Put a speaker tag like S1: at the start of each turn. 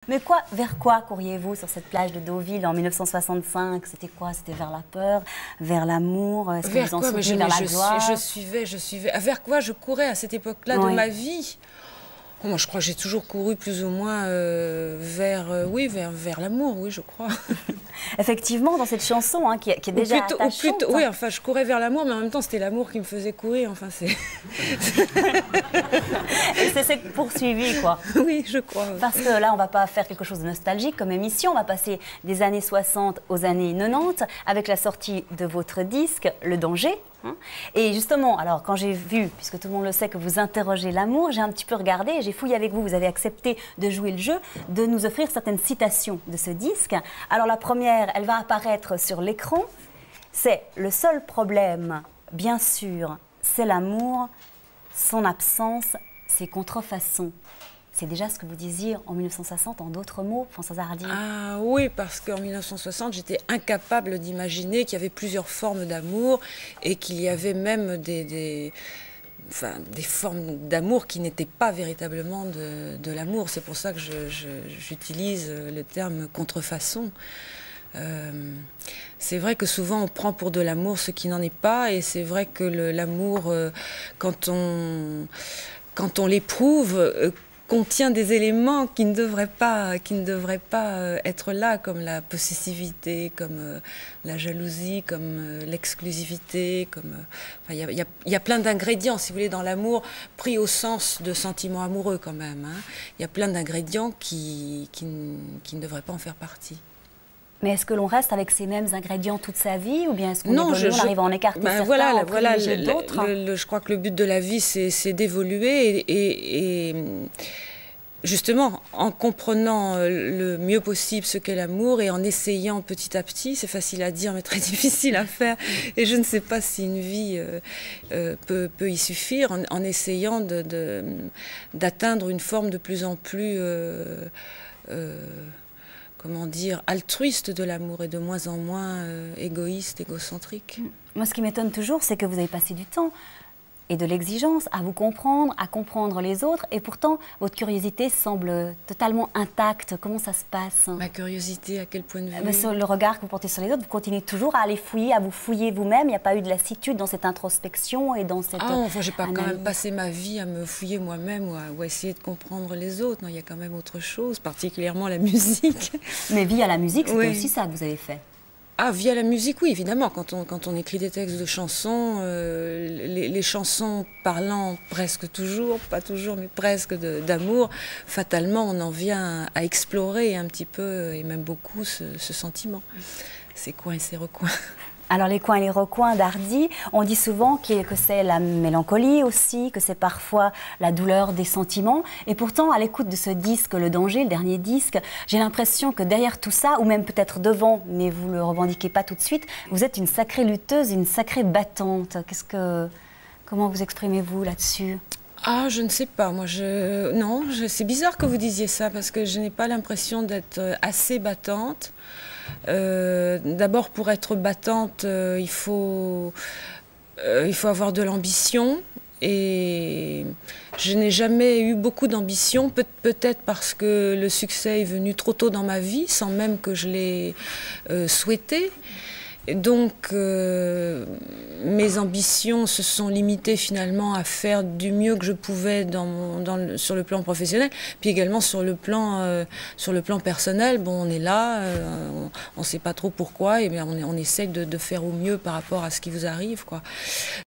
S1: Mais vers quoi courriez-vous sur cette plage de Deauville en 1965? C'était quoi? C'était vers la peur, vers l'amour? Est-ce que vous en souvenez, vers la gloire?
S2: Je suivais. Vers quoi je courais à cette époque-là de ma vie? Moi, je crois que j'ai toujours couru plus ou moins vers l'amour, oui, je crois.
S1: Effectivement, dans cette chanson, hein, qui est déjà attachante.
S2: Oui, enfin, je courais vers l'amour, mais en même temps, c'était l'amour qui me faisait courir. Enfin, c'est...
S1: Et c'est poursuivi, quoi.
S2: Oui, je crois.
S1: Parce que là, on ne va pas faire quelque chose de nostalgique comme émission. On va passer des années 60 aux années 90 avec la sortie de votre disque, Le Danger. Et justement, alors quand j'ai vu, puisque tout le monde le sait, que vous interrogez l'amour, j'ai un petit peu regardé et j'ai fouillé avec vous. Vous avez accepté de jouer le jeu, de nous offrir certaines citations de ce disque. Alors la première, elle va apparaître sur l'écran. C'est: le seul problème, bien sûr, c'est l'amour. Son absence, c'est contrefaçon. C'est déjà ce que vous disiez en 1960, en d'autres mots, Françoise Hardy.
S2: Ah oui, parce qu'en 1960, j'étais incapable d'imaginer qu'il y avait plusieurs formes d'amour et qu'il y avait même des formes d'amour qui n'étaient pas véritablement de l'amour. C'est pour ça que j'utilise le terme contrefaçon. C'est vrai que souvent on prend pour de l'amour ce qui n'en est pas, et c'est vrai que l'amour, quand on l'éprouve, contient des éléments qui ne devraient pas être là, comme la possessivité, comme la jalousie, comme l'exclusivité, il y a plein d'ingrédients, si vous voulez, dans l'amour, pris au sens de sentiments amoureux quand même. Il y a plein d'ingrédients qui ne devraient pas en faire partie.
S1: Mais est-ce que l'on reste avec ces mêmes ingrédients toute sa vie, ou bien est-ce qu'on arrive à en écarter certains, en privilégier d'autres?
S2: Je crois que le but de la vie, c'est d'évoluer et justement, en comprenant le mieux possible ce qu'est l'amour et en essayant petit à petit, c'est facile à dire mais très difficile à faire, et je ne sais pas si une vie peut y suffire, en essayant d'atteindre une forme de plus en plus comment dire, altruiste de l'amour et de moins en moins égoïste, égocentrique.
S1: Moi, ce qui m'étonne toujours, c'est que vous avez passé du temps et de l'exigence à vous comprendre, à comprendre les autres, et pourtant, votre curiosité semble totalement intacte. Comment ça se passe?
S2: Ma curiosité, à quel point de vue?
S1: Sur le regard que vous portez sur les autres, vous continuez toujours à aller fouiller, à vous fouiller vous-même. Il n'y a pas eu de lassitude dans cette introspection et dans cette
S2: enfin, j'ai pas
S1: analyse.
S2: quand même passé ma vie à me fouiller moi-même ou à essayer de comprendre les autres. Non, il y a quand même autre chose, particulièrement la musique.
S1: Mais via la musique, c'était aussi ça que vous avez fait.
S2: Ah, via la musique, oui, évidemment. Quand on écrit des textes de chansons, les chansons parlant presque toujours, pas toujours, mais presque d'amour, fatalement, on en vient à explorer un petit peu, et même beaucoup, ce sentiment. Ces coins et ces recoins.
S1: Alors les coins et les recoins d'Hardy, on dit souvent que c'est la mélancolie aussi, que c'est parfois la douleur des sentiments. Et pourtant, à l'écoute de ce disque, Le Danger, le dernier disque, j'ai l'impression que derrière tout ça, ou même peut-être devant, mais vous ne le revendiquez pas tout de suite, vous êtes une sacrée lutteuse, une sacrée battante. Comment vous exprimez-vous là-dessus ?
S2: Ah, je ne sais pas. Non, c'est bizarre que vous disiez ça, parce que je n'ai pas l'impression d'être assez battante. D'abord, pour être battante, il faut avoir de l'ambition, et je n'ai jamais eu beaucoup d'ambition, peut-être parce que le succès est venu trop tôt dans ma vie, sans même que je l'ai souhaité. Donc, mes ambitions se sont limitées finalement à faire du mieux que je pouvais sur le plan professionnel, puis également sur le plan personnel. Bon, on est là, on ne sait pas trop pourquoi, et bien on essaie de faire au mieux par rapport à ce qui vous arrive, quoi.